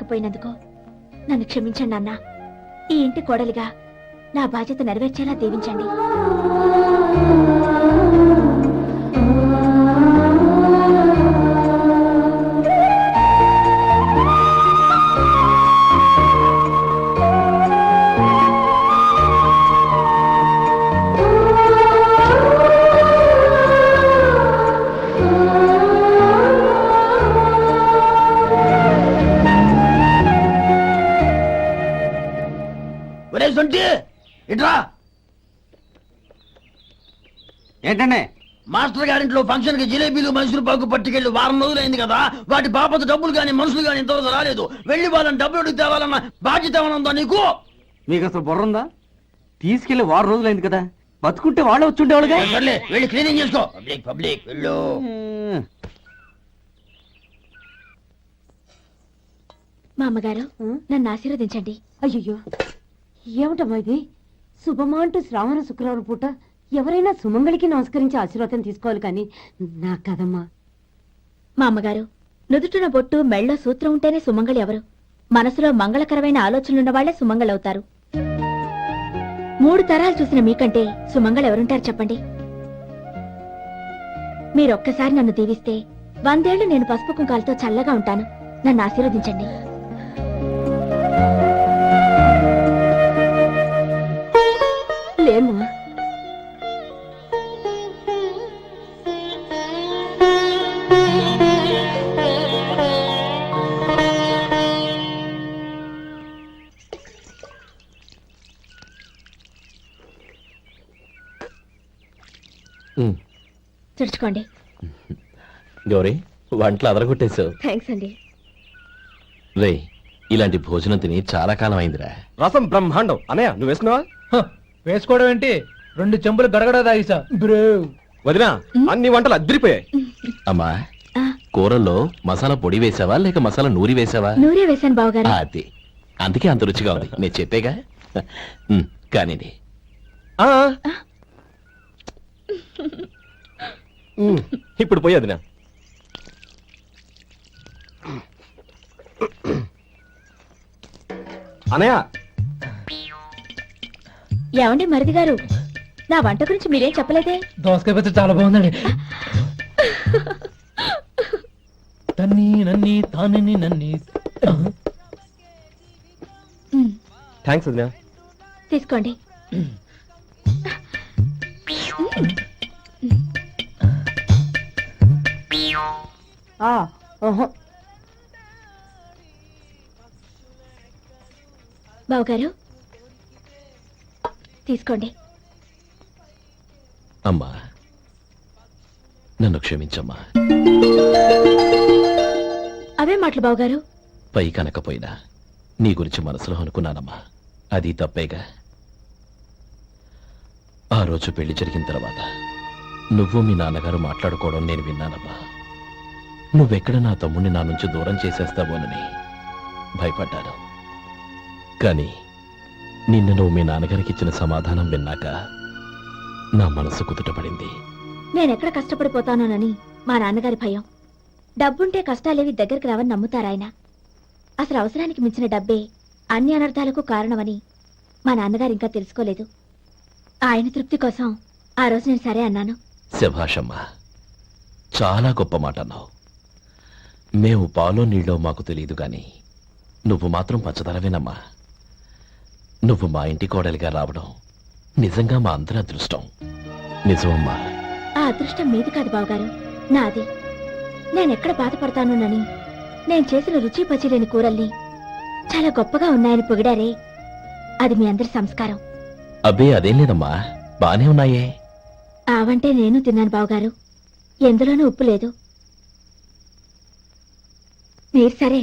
చేయలేకపోయినందుకు నన్ను క్షమించండి నాన్న. ఈ ఇంటి కోడలిగా నా బాధ్యత నెరవేర్చేలా దీవించండి. ఇట్రా. ఏంటండి? మాస్టర్ గారింట్లో ఫంక్షన్ కి జిలేబీలు మైసూరు పాకు పట్టుకెళ్ళి వారం రోజులైంది కదా. వాటి బాపత డబ్బులు కానీ మనుషులు కానీ ఇంతవరకు రాలేదు. వెళ్ళి వాళ్ళని డబ్బులు అడిగి తేవాలన్న బాధ్యత ఏమన్నా నీకు? మీకు అసలు బుర్ర ఉందా? తీసుకెళ్లి వారం రోజులైంది కదా, బతుకుంటే వాళ్ళే వచ్చుండేవాళ్ళుగా. సర్లే వెళ్ళి క్లీనింగ్ చేసుకో. పబ్లిక్ పబ్లిక్ వెళ్ళు. మా అమ్మగారు నన్ను ఆశీర్వదించండి. అయ్యో, ఏమిటమ్మా ఇది? శుభమా అంటూ శ్రావణ శుక్రవారం పూట ఎవరైనా సుమంగళికి నమస్కరించి ఆశీర్వాదం తీసుకోవాలి కానీ నా కదమ్మా. మా అమ్మగారు, నుదుటిన బొట్టు మెళ్ళో సూత్రం ఉంటేనే సుమంగళి ఎవరు? మనసులో మంగళకరమైన ఆలోచనలున్న వాళ్లే సుమంగళవుతారు. 3 తరాలు చూసిన మీకంటే సుమంగళ ఎవరుంటారు చెప్పండి? మీరొక్కసారి నన్ను దీవిస్తే 100 ఏళ్లు నేను పసుపు కుంకాలతో చల్లగా ఉంటాను. నన్ను ఆశీర్వదించండి. లేమ్మా, తుడుచుకోండి. గౌరీ, వంటలు అదరగొట్టేశావు. థ్యాంక్స్ అండి. రే, ఇలాంటి భోజనం తిని చాలా కాలం అయిందిరా. రసం బ్రహ్మాండం. అన్నయ్య నువ్వు వేసుకున్నావా? వేసుకోవడం ఏంటి, 2 చెంబులు గడగడ తాగిసా. వదినా, అన్ని వంటలు అద్దరిపోయాయి. అమ్మా, కూరల్లో మసాలా పొడి వేసావా లేక మసాలా నూరి వేసావా? నూరే వేశాను బావగారు. అది అందుకే అంత రుచిగా ఉంది. నేను చెప్పేగా. కానివ్వండి. ఇప్పుడు పోయి వదినా. అన్నయ్య, ఏమండి మరిది గారు, నా వంట గురించి మీరేం చెప్పలేదే? దోసకాయ పచ్చడి చాలా బాగుందండి. తన్ని నన్ని తానని నన్ని. థ్యాంక్స్ వదినా. తీసుకోండి. బావగారు తీసుకోండి. అమ్మా, నన్ను క్షమించమ్మా. అవే మాటలు బావగారు. పై కనకపోయినా నీ గురించి మనసులో అనుకున్నానమ్మా. అది తప్పేగా. ఆ రోజు పెళ్లి జరిగిన తర్వాత నువ్వు మీ నాన్నగారు మాట్లాడుకోవడం నేను విన్నానమ్మా. నువ్వెక్కడ నా తమ్ముడిని నా నుంచి దూరం చేసేస్తావోనని భయపడ్డాను. కానీ నిన్న నువ్వు మీ నాన్నగారికి ఇచ్చిన సమాధానం విన్నాక నా మనసు కుదుటపడింది. నేనెక్కడ కష్టపడిపోతానోనని మా నాన్నగారి భయం. డబ్బుంటే కష్టాలేవి దగ్గరికి రావని నమ్ముతారాయన. అసలు అవసరానికి మించిన డబ్బే అన్ని అనర్థాలకు కారణమని మా నాన్నగారు ఇంకా తెలుసుకోలేదు. ఆయన తృప్తి కోసం ఆ రోజు నేను సరే అన్నాను. శభాషమ్మా, చాలా గొప్ప మాట అన్నావు. మేము పాలో నీళ్ళో మాకు తెలియదు గాని నువ్వు మాత్రం పంచదారవేనమ్మా. నువ్వు మా ఇంటి కోడలిగా రావడం నిజంగా మా అందరి అదృష్టం. నిజమమ్మా. ఆ అదృష్టం మీది కాదు బావగారు, నాది. నేనెక్కడ బాధపడతానోనని నేను చేసిన రుచి పచిలేని కూరల్ని చాలా గొప్పగా ఉన్నాయని పొగిడారే, అది మీ అందరి సంస్కారం. అబ్బే అదేం లేదమ్మా, బానే ఉన్నాయే. ఆవంటే నేను తిన్నాను బావగారు, ఎందులోనూ ఉప్పు లేదు. మీరు సరే,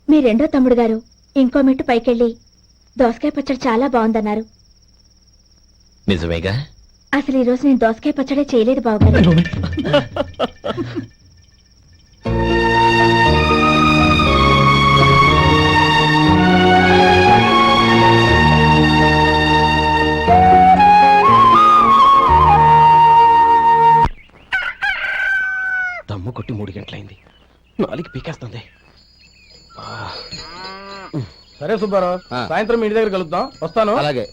మీ రెండో తమ్ముడు గారు ఇంకో మెట్టు పైకెళ్ళి దోసకాయ పచ్చడి చాలా బాగుందన్నారు. నిజమేగా? అసలు ఈ రోజు నేను దోసకాయ పచ్చడే చేయలేదు బావగారు. దమ్ము కొట్టి 3 గంటలైంది. 4 పీకేస్తుంది. సరే సుబ్బారావు, సాయంత్రం ఇంటి దగ్గర కలుద్దాం. వస్తాను. అలాగే.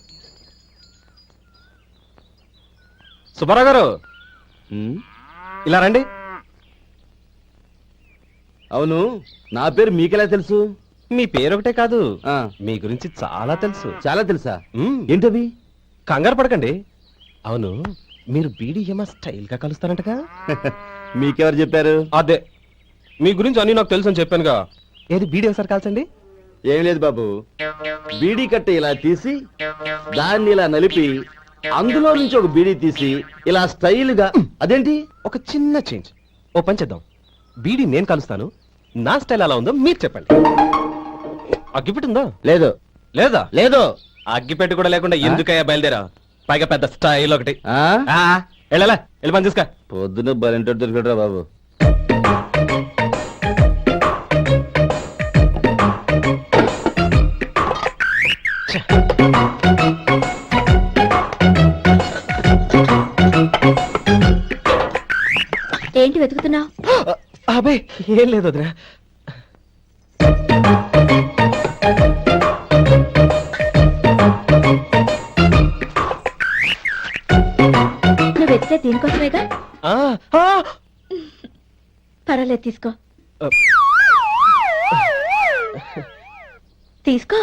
సుబ్బారావు గారు ఇలా రండి. అవును, నా పేరు మీకెలా తెలుసు? మీ పేరు ఒకటే కాదు, మీ గురించి చాలా తెలుసు. చాలా తెలుసా? మ్మ్. ఏంటవి? కంగారు పడకండి. అవును, మీరు బీడీఎం స్టైల్ గా కలుస్తారంటగా? మీకెవరు చెప్పారు? అదే, మీ గురించి అన్ని నాకు తెలుసు అని చెప్పానుగా. ఏది బీడీ ఒకసారి కాల్చండి. ఏం లేదు బాబు, బీడీ కట్ట ఇలా తీసి దాన్ని ఇలా నలిపి అందులో నుంచి ఒక బీడీ తీసి ఇలా స్టైల్ గా. అదేంటి? ఒక చిన్న చేంజ్. ఓ పని చేద్దాం, బీడీ నేను కలుస్తాను, నా స్టైల్ ఎలా ఉందో మీరు చెప్పండి. అగ్గిపెట్టి ఉందా? లేదు. లేదా? లేదు. అగ్గిపెట్టి కూడా లేకుండా ఎందుకయ్యా బయలుదేరా? పైగా పెద్ద స్టైల్ ఒకటి. ఆ? వెళ్ళాలా, వెళ్ళి పని చూసుకో. పొద్దున బలింటోడు దొరికడరా బాబు. ఏంటి వెతుకుతున్నావు? అబే ఏం లేదు వదినా. నువ్వు వెతికే దీనికోసమేగా. ఆ, ఆ. పర్వాలేదు, తీసుకో. తీసుకో.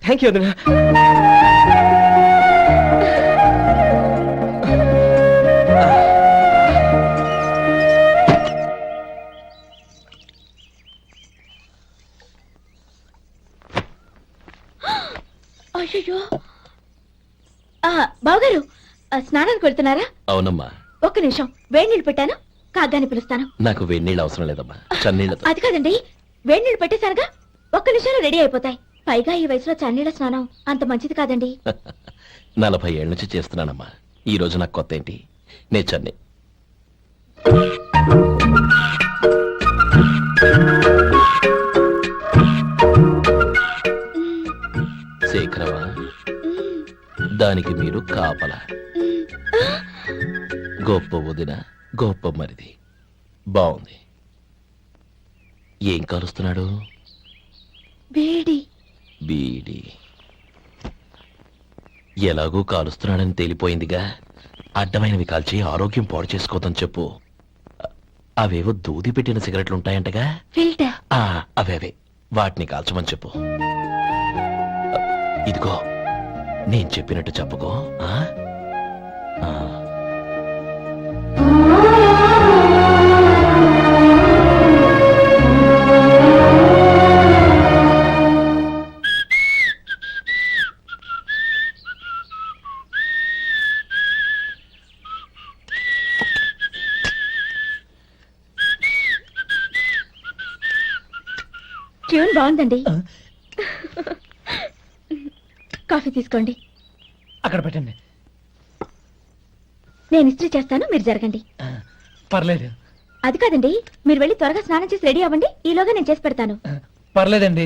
థ్యాంక్ యూ వదినా. అయ్యో, బావగారు స్నానానికి వెళ్తున్నారా? అవునమ్మా. ఒక్క నిమిషం, వేడి నీళ్ళు పెట్టాను, కాగ్గాని పిలుస్తాను. నాకు వేడి అవసరం లేదమ్మా, చన్నీళ్ళతో. అది కాదండి, వేడి నీళ్ళు పెట్టేశానుగా, ఒక్క నిమిషంలో రెడీ అయిపోతాయి. పైగా ఈ వయసులో చన్నీళ్ళ స్నానం అంత మంచిది కాదండి. 40 ఏళ్ళ నుంచి చేస్తున్నానమ్మా. ఈ రోజు నాకు కొత్త ఏంటి? నే చన్ని. శేఖరవా, దానికి మీరు కాపలా. గొప్ప వదిన, గొప్ప మరిది. బాగుంది. ఏం కాలుస్తున్నాడు? వేడి. బీడి. ఎలాగూ కాలుస్తున్నాడని తేలిపోయిందిగా. అడ్డమైనవి కాల్చి ఆరోగ్యం పాడు చేసుకోదని చెప్పు. అవేవో దూది పెట్టిన సిగరెట్లు ఉంటాయంటగా. ఫిల్టర్. అవే వాటిని కాల్చమని చెప్పు. ఇదిగో, నేను చెప్పినట్టు చెప్పుకో. ట్యూన్ బాగుందండి. కాఫీ తీసుకోండి. అక్కడ పెట్టండి. నేను ఇస్త్రీ చేస్తాను, మీరు జరగండి. పర్లేదు. అది కాదండి, మీరు వెళ్ళి త్వరగా స్నానం చేసి రెడీ అవ్వండి, ఈలోగా నేను చేసి పెడతాను. పర్లేదండి.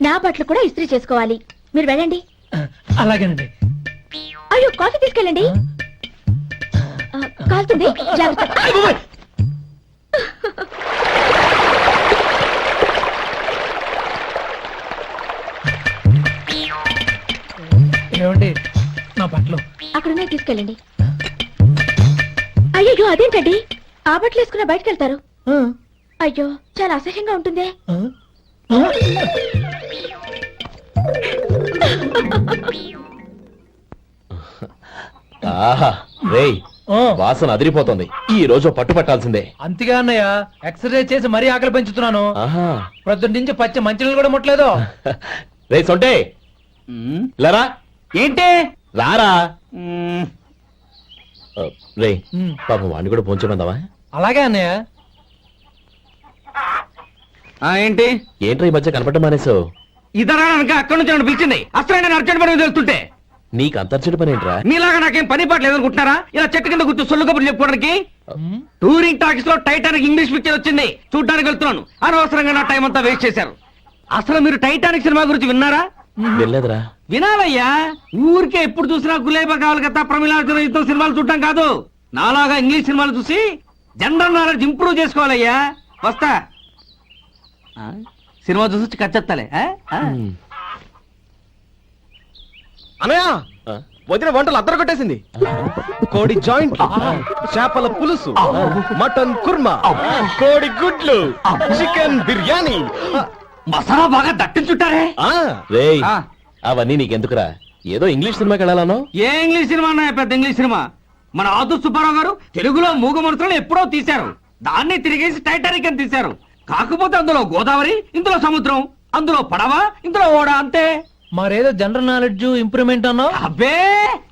నా బట్టలు కూడా ఇస్త్రీ చేసుకోవాలి, మీరు వెళ్ళండి. అలాగేనండి. అయ్యో, కాఫీ తీసుకెళ్ళండి. కాలుతుంది, జాగ్రత్త. ఏమండి, నా బట్టలు అక్కడనే తీసుకెళ్ళండి. అయ్యో, అదేంటండి, ఆ బట్టలు వేసుకున్న బయటకు వెళ్తారు? అయ్యో, చాలా అసహ్యంగా ఉంటుందే. ఆహా, రేయ్, వాసన అదిరిపోతుంది. ఈ రోజు పట్టు పట్టాల్సిందే. అంతగా అన్నయ్య, ఎక్సర్సైజ్ చేసి మరీ ఆకలి పెంచుతున్నాను. ఆహా, ప్రొద్దున నుంచి పచ్చి మంచినీళ్ళు కూడా ముట్టలేదు. రే సొంటే, లరా, ఏంటి? రారా. రే, పాపం వాడిని కూడా పోంచమందావా? అలాగే అన్నయ్య. ఏంటి? ఏంట్రా ఈ మధ్య కనపడటం మానేసావు? ఇతరా అక్కడి నుంచి నన్ను పిలిచింది. అసలు అర్జెంట్ పని తెలుస్తుంటే నీకు అంతర్చడి పని ఏంట్రా? మీలాగా నాకేం పని పాట లేదనుకుంటున్నారా? ఇలా చెట్టు కింద కూర్చో సొల్లు కబుర్లు చెప్పుకోవడానికి. టూరింగ్ టాకీస్ లో టైటానిక్ ఇంగ్లీష్ పిక్చర్ వచ్చింది, చూడడానికి వెళ్తున్నాను. అనవసరంగా నా టైం అంతా వేస్ట్ చేశారు. అసలు మీరు టైటానిక్ సినిమా గురించి విన్నారా? వెళ్ళలేదురా. వినాలయ్యా, ఊరికే ఎప్పుడు చూసినా గులేబా కావాలి కదా, ప్రమిళార్జున యుద్ధం సినిమాలు చూడటం కాదు. నాలాగా ఇంగ్లీష్ సినిమాలు చూసి జనరల్ నాలెడ్జ్ ఇంప్రూవ్ చేసుకోవాలయ్యా. వస్తా. సినిమా చూసి కచ్చెత్తాలే అనయ్య ఆ? వదిన వంటలు అద్దరు కొట్టేసింది. కోడి జాయింట్, చేపల పులుసు, మటన్ కుర్మా, కోడి గుడ్లు, చికెన్ బిర్యానీ. మసాలా బాగా దట్టించుంటారే. ఆ, రేయ్ ఆ. అవన్నీ నీకెందుకురా? ఏదో ఇంగ్లీష్ సినిమాకి వెళ్ళాలనో. ఏ ఇంగ్లీష్ సినిమా అన్నా పెద్ద ఇంగ్లీష్ సినిమా. మన ఆదు సుబ్బారావు గారు తెలుగులో మూగమరుతులను ఎప్పుడో తీశారు. దాన్ని తిరిగేసి టైటానిక్ అని తీశారు. కాకపోతే అందులో గోదావరి, ఇందులో సముద్రం, అందులో పడవ, ఇందులో ఓడ, అంతే. మరేదో జనరల్ నాలెడ్జ్ ఇంప్రూవ్మెంట్ అన్నావు. అబ్బే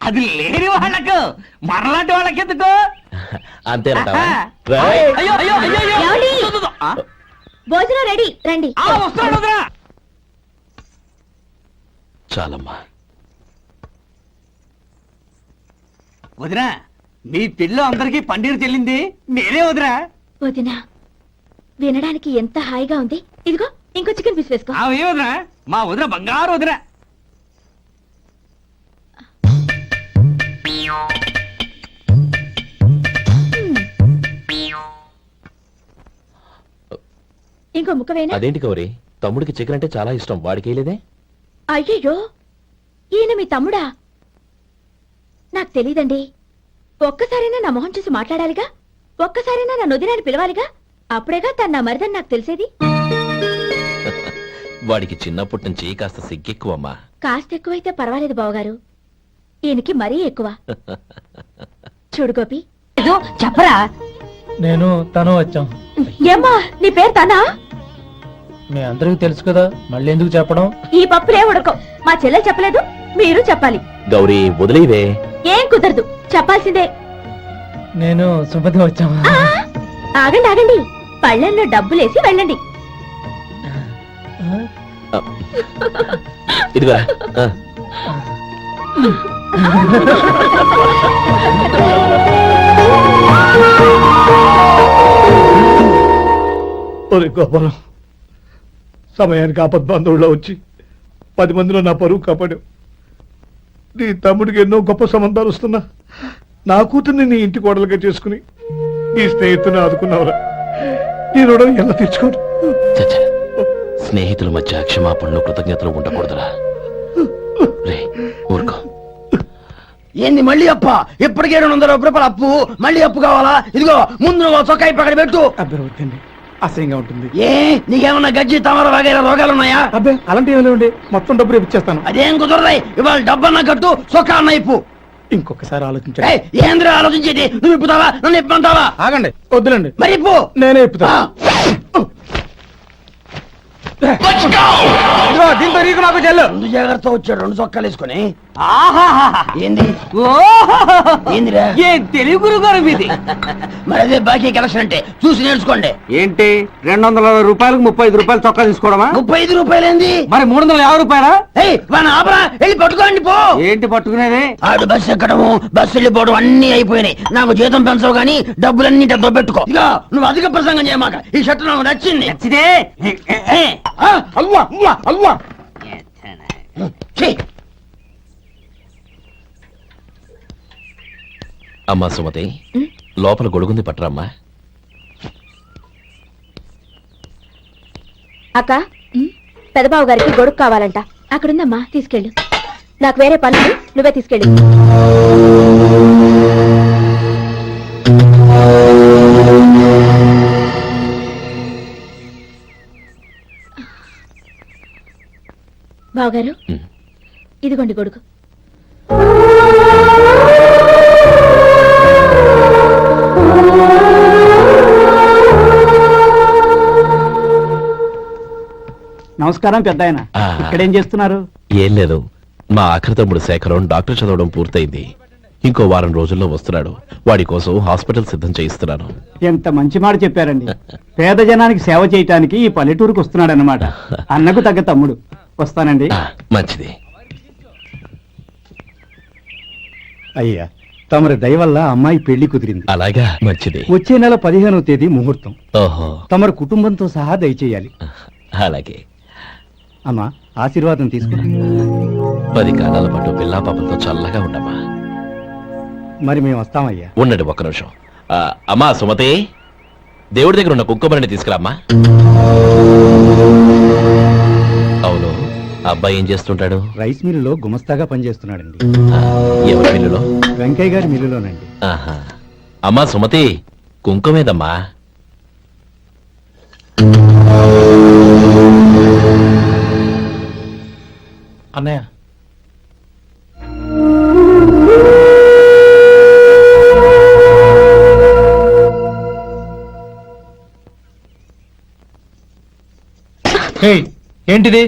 అది లేని వాళ్ళకు, మనలాంటి వాళ్ళకి ఎందుకు? అంతేనంటావా? ఆహా. రేయ్, అయ్యో అయ్యో అయ్యో అయ్యో. ఏమండి? దు, దు, దు. ఆ? భోజనం రెడీ, రండి. వస్తున్నాడు వదరా. చాలమ్మా. వదినా, మీ పిల్ల అందరికీ పన్నీరు చెల్లింది నేనే వదినా. వదినా, వినడానికి ఎంత హాయిగా ఉంది. ఇదిగో ఇంకో చికెన్ పీస్ వేసుకో. ఏ వదినా, మా వదిన బంగారు వదినా. ఇంకో ముక్క వేనా? అదేంటి గౌరీ, తమ్ముడికి చికెన్ అంటే చాలా ఇష్టం, వాడికి వేయలేదే? అయ్యయ్యో, ఈయన మీ తమ్ముడా? నాకు తెలీదండి. ఒక్కసారైనా నా మొహం చూసి మాట్లాడాలిగా, ఒక్కసారైనా నా నొదినాన్ని పిలవాలిగా, అప్పుడేగా తన నా మరిదని నాకు తెలిసేది. వాడికి చిన్నప్పటి నుంచి కాస్త సిగ్గెక్కువమ్మా. కాస్త ఎక్కువైతే పర్వాలేదు బావగారు, ఈయనకి మరీ ఎక్కువ. చూడు గోపి, చెప్పరా? నేను తను వచ్చాం. ఏమ్మా నీ పేరు తనా? మీ అందరికీ తెలుసు కదా, మళ్ళీ ఎందుకు చెప్పడం? ఈ పప్పులే ఉడకం. మా చెల్లె చెప్పలేదు, మీరు చెప్పాలి. గౌరీ వదిలేవే. ఏం కుదరదు, చెప్పాల్సిందే. నేను సుమతి వచ్చాం. ఆ, ఆగండి ఆగండి, పళ్ళెంలో డబ్బులేసి వెళ్ళండి. ఇదిగా ఒరే గోపాలం, సమయానికి ఆపద్బంధువుల్లో వచ్చి 10 మందిలో నా పరువు కాపాడావు. నీ తమ్ముడికి ఎన్నో గొప్ప సంబంధాలు వస్తున్నా నా కూతుర్ని నీ ఇంటి కోడలుగా చేసుకుని నీ స్నేహితుని ఆదుకున్నావురా. నీ రుణం ఎలా తీర్చుకోరు? చచ్చా, స్నేహితుల మధ్య క్షమాపణలు కృతజ్ఞతలు ఉండకూడదురా. రే ఊరుకో. ఏంది మళ్ళీ అప్ప? ఇప్పటికే 200 రూపాయలు అప్పు, మళ్ళీ అప్పు కావాలా? ఇదిగో ముందు నువ్వు చొక్కా పక్కన పెట్టు. అబ్బే వద్దండి, అసహ్యంగా ఉంటుంది. ఏ నీకేమన్నా గజ్జి తమర వగైరా రోగాలున్నాయా? అబ్బే అలాంటివి ఏమి మొత్తం డబ్బు రేపు ఇచ్చేస్తాను. అదేం కుదరదాయి. ఇవాళ డబ్బన్నా కట్టు, చొక్కా అన్న ఇప్పు. ఇంకొకసారి ఆలోచించండి. ఏయ్, ఏంద్రా ఆలోచించేది? నువ్వు ఇప్పుతావా, నన్ను ఇప్పమంటావా? ఆగండి, వద్దులండి, మరి ఇప్పు. నేనే ఇప్పుతా. దీంతో నీకు నాకు చెల్లు. ముందు జాగ్రత్త వచ్చాడు 2 చొక్కాలు వేసుకొని. ఆహాహాహా. ఏంది ఓహోహోహో. ఏందిరా? ఏ తెలుగు గురువు గారు మీది. మరి అదే బాకీ కలెక్షన్ అంటే చూసి నేర్చుకోండి. ఏంటి 260 రూపాయలకు 35 రూపాయలు చొక్కా తీసుకోవడమా? 35 రూపాయలు ఏంది? మరి 350 రూపాయలా? ఏయ్ వాడిని ఆపరా, వెళ్ళి పట్టుకోండి పో. ఏంటి పట్టుకునేది? ఆడు బస్సు ఎక్కడము, బస్సు వెళ్ళిపోవడం అన్ని అయిపోయినాయి. నాకు జీతం పెంచవు గానీ డబ్బులన్నీ డబ్బు పెట్టుకో. ఇక నువ్వు అధిక ప్రసంగం చేయమాక. ఈ షర్ట్ నాకు నచ్చింది. నచ్చితే ఆ, అవ్వా అవ్వా అవ్వా. ఛీ. అమ్మా సుమతి, లోపల గొడుగుంది పట్టరమ్మా. అక్క, పెదబాబు గారికి గొడుగు కావాలంట. అక్కడుందమ్మా, తీసుకెళ్ళు. నాకు వేరే పని ఉంది, నువ్వే తీసుకెళ్ళు. బావగారు, ఇదిగోండి గొడుగు. నమస్కారం పెద్ద ఆయన. ఆ. ఇక్కడేం చేస్తున్నారు? ఏం లేదు, మా ఆఖరి తమ్ముడు శేఖరం డాక్టర్ చదవడం పూర్తయింది. ఇంకో వారం రోజుల్లో వస్తున్నాడు. వాడి కోసం హాస్పిటల్ సిద్ధం చేయిస్తున్నాను. ఎంత మంచి మాట చెప్పారండి. పేద జనానికి సేవ చేయటానికి ఈ పల్లెటూరుకు వస్తున్నాడన్నమాట. అన్నకు తగ్గ తమ్ముడు. వస్తానండి. మంచిది. అయ్యా, తమరి దయ వల్ల అమ్మాయి పెళ్లి కుదిరింది. అలాగా, మంచిది. వచ్చే నెల 15వ తేదీ ముహూర్తం. ఓహో, తమరి కుటుంబంతో సహా దయచేయాలి. అలాగే. అమ్మా, ఆశీర్వాదం తీసుకున్నా. 10 కాలాల పాటు పిల్లా పాపంతో చల్లగా ఉండమ్మా. మరి మేము వస్తామయ్యా. ఉండండి ఒక్క నిమిషం. అమ్మా సుమతి, దేవుడి దగ్గర ఉన్న కుంకుమని తీసుకురామ్మా. అబ్బాయి ఏం చేస్తుంటాడు? రైస్ మిల్లులో గుమస్తాగా పనిచేస్తున్నాడండి. ఆ, ఎవరి మిల్లులో? వెంకయ్య గారి మిల్లులోనండి. ఆహా. అమ్మా సుమతి, కుంకుమేదమ్మా? అన్నయ్య ఏయ్, ఏంటిది?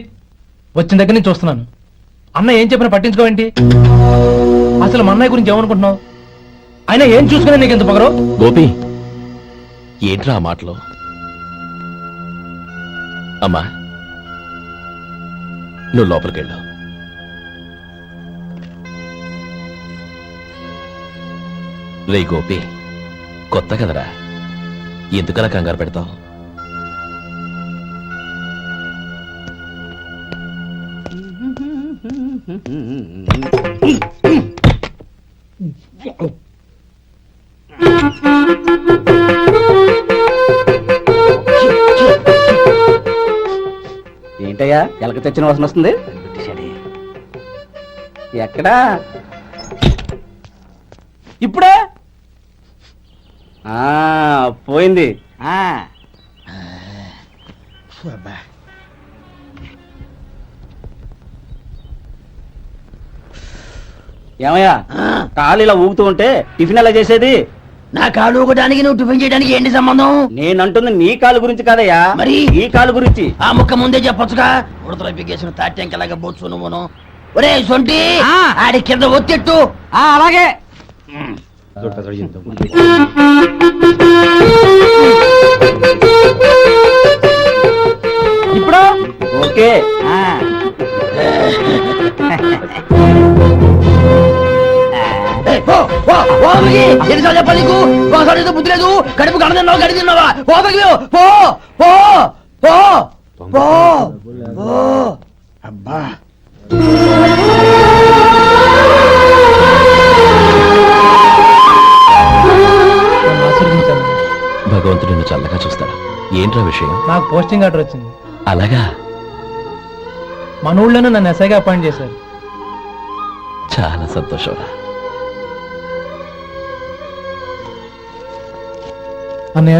వచ్చిన దగ్గర నుంచి చూస్తున్నాను. అన్న ఏం చెప్పినా పట్టించుకోవేంటి? అసలు మా అన్నయ్య గురించి ఏమనుకుంటున్నావు? అయినా ఏం చూసుకునే నీకు ఎంత పొగరు? గోపి, ఏంట్రా ఆ మాటలు? అమ్మా, నువ్వు లోపలికెళ్ళు. రే గోపి, కొత్త కదరా, ఎందుకలా కంగారు పెడతావు? ఏంటయ్యా ఎలక తెచ్చిన వాసన వస్తుంది? ఎక్కడా? ఇప్పుడే పోయింది. ఏమయ్యా, కాలు ఇలా ఊగుతూ ఉంటే టిఫిన్ ఎలా చేసేది? నా కాలు ఊగడానికి నువ్వు టిఫిన్ చేయడానికి ఏంటి సంబంధం? నేనంటుంది నీ కాలు గురించి కాదయ్యా, మరి ఈ కాలు గురించి. ఆ ముక్క ముందే చెప్పొచ్చుగా. ఉడతలో పిగేసిన తాట్యంకలాగా బొచ్చు నువ్వును. ఒరే సొంటి, ఆడి కింద ఒత్తెట్టు. అలాగే. ఇప్పుడు ఓకే. ఎన్నిసార్లు చెప్పాలి నీకు? ఒకసారి ఏదో బుద్ధి లేదు. కడుపు గడ తిన్నావు, గడి తిన్నావా? ఓపలికి పో పో పో పో పో. అబ్బా, నన్ను ఆశీర్వదించాను. భగవంతుడు నిన్ను చల్లగా చూస్తాడు. ఏంట్రా విషయం? నాకు పోస్టింగ్ ఆర్డర్ వచ్చింది. అలాగా? మన ఊళ్ళోనే నన్ను ఎస్ఐగా అపాయింట్ చేశారు. చాలా సంతోషం. అన్నయ్య,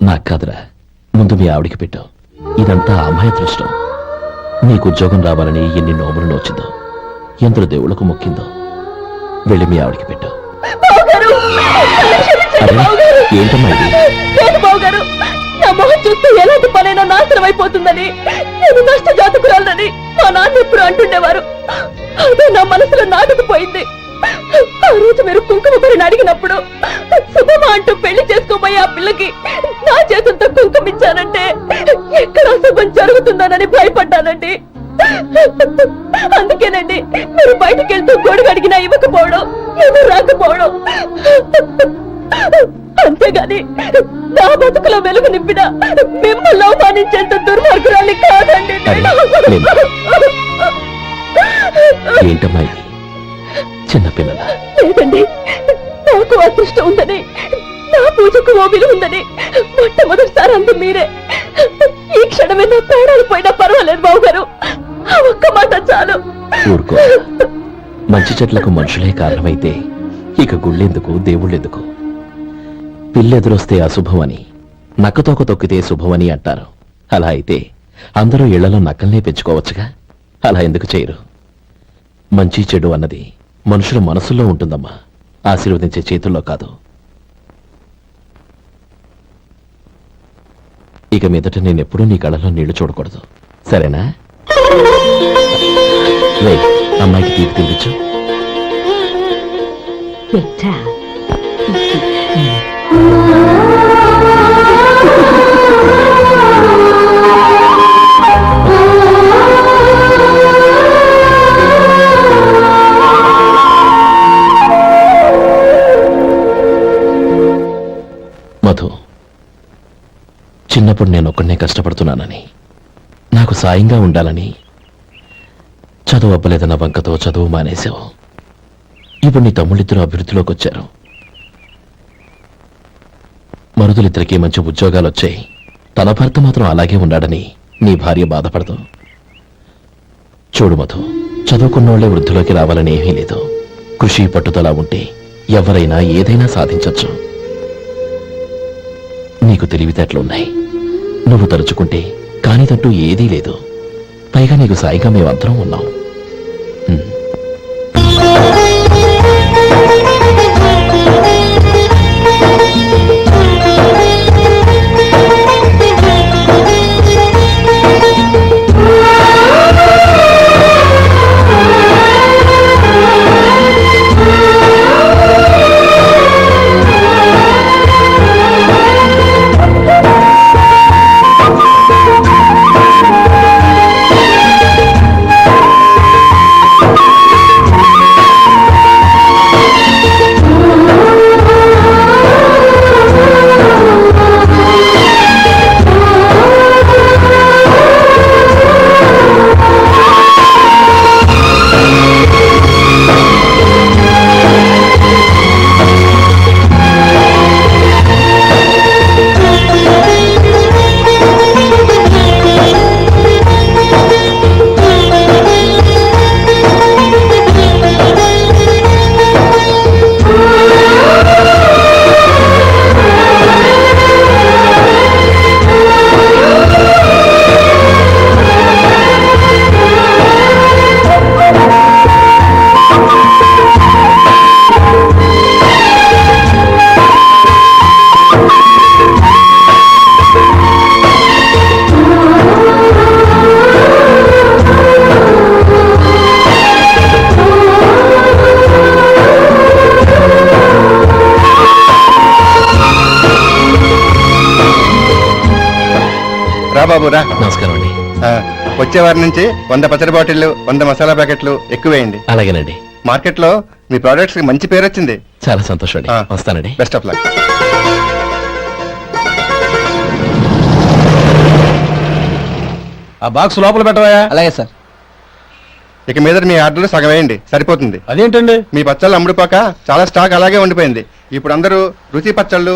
నాకు కాదురా, ముందు మీ ఆవిడికి పెట్టు. ఇదంతా అమ్మాయి దృష్టం. నీకు ఉద్యోగం రావాలని ఎన్ని నోములు నోచిందో, ఎందరు దేవుళ్లకు మొక్కిందో. వెళ్ళి మీ ఆవిడికి పెట్టు. అరే, ఏంటమ్మా ఇది? లేదు బావగారు, నా మొహం చూస్తే ఎలాంటి పనైనా నాశనం అయిపోతుందని, నేను నష్ట జాతకురాలని మా నాన్న ఎప్పుడు అంటుండేవారు. అదే నా మనసులో నాటుకుపోయింది. ఆ రోజు మీరు కుంకుమ పని అడిగినప్పుడు శుభమా అంటూ పెళ్లి చేసుకోబోయే ఆ పిల్లకి నా చేతులతో కుంకుమ ఇచ్చానంటే ఎక్కడ అశుభం జరుగుతుందోనని భయపడ్డానండి. అందుకేనండి మీరు బయటికి వెళ్తూ గొడుగు అడిగినా ఇవ్వకపోవడం, ఎవరు రాకపోవడం. అంతేగాని నా బతుకులో వెలుగు నింపిన మిమ్మల్ని అవమానించేంత దుర్మార్గురాలి కాదండి. ఏంటమ్మా ఇది? చిన్నపిల్లల లేదండి, నాకు అదృష్టం ఉందని, నా పూజకు ఓ విలువ ఉందని మొట్టమొదటిసారి అంది మీరే. ఈ క్షణమే నా ప్రాణాలు పోయినా పర్వాలేదు బావగారు, ఆ ఒక్క మాట చాలు. ఊరుకో. మంచి చెట్లకు మనుషులే కారణమైతే ఇక గుళ్ళెందుకు, దేవుళ్ళెందుకు? పిల్లెదురొస్తే అశుభమని, నక్కతోక తొక్కితే శుభమని అంటారు. అలా అయితే అందరూ ఇళ్లలో నక్కల్నే పెంచుకోవచ్చుగా. అలా ఎందుకు చేయరు? మంచి చెడు అన్నది మనుషుల మనసుల్లో ఉంటుందమ్మా, ఆశీర్వదించే చేతుల్లో కాదు. ఇక మీదట నేనెప్పుడూ నీ కళ్ళలో నీళ్లు చూడకూడదు, సరేనా? లే, అమ్మాయికి తీపి తినిపించు. మధు, చిన్నప్పుడు నేను ఒక్కడనే కష్టపడుతున్నానని, నాకు సాయంగా ఉండాలని చదువు అవ్వలేదన్న వంకతో చదువు మానేశావు. ఇప్పుడు నీ తమ్ముళ్ళిద్దరూ అభివృద్ధిలోకి వచ్చారు. మరుదులిద్దరికీ మంచి ఉద్యోగాలు వచ్చాయి. తన భర్త మాత్రం అలాగే ఉన్నాడని నీ భార్య బాధపడదు. చూడు మధు, చదువుకున్నోళ్లే వృద్ధిలోకి రావాలని ఏమీ లేదు. కృషి పట్టుదల ఉంటే ఎవరైనా ఏదైనా సాధించొచ్చు. నీకు తెలివితేటలున్నాయి. నువ్వు తలుచుకుంటే కానిదంటూ ఏదీ లేదు. పైగా నీకు సాయిగా మేమందరం ఉన్నాం. ఉమ్. రా బాబు రా. నమస్కారం అండి. వచ్చే వారి నుంచి 100 పచ్చడి బాటిళ్లు 100 మసాలా ప్యాకెట్లు ఎక్కువేయండి. అలాగేనండి. మార్కెట్ లో మీ ప్రోడక్ట్స్ కి మంచి పేరు వచ్చింది. చాలా సంతోషం అండి. వస్తానండి. Best of luck. ఆ బాక్స్ లోపల పెట్టవా? అలాగే సార్. ఇక మీద మీ ఆర్డర్లు సగం వేయండి, సరిపోతుంది. అదేంటండి? మీ పచ్చళ్ళు అమ్ముడుపోక చాలా స్టాక్ అలాగే ఉండిపోయింది. ఇప్పుడు అందరూ రుచి పచ్చళ్ళు,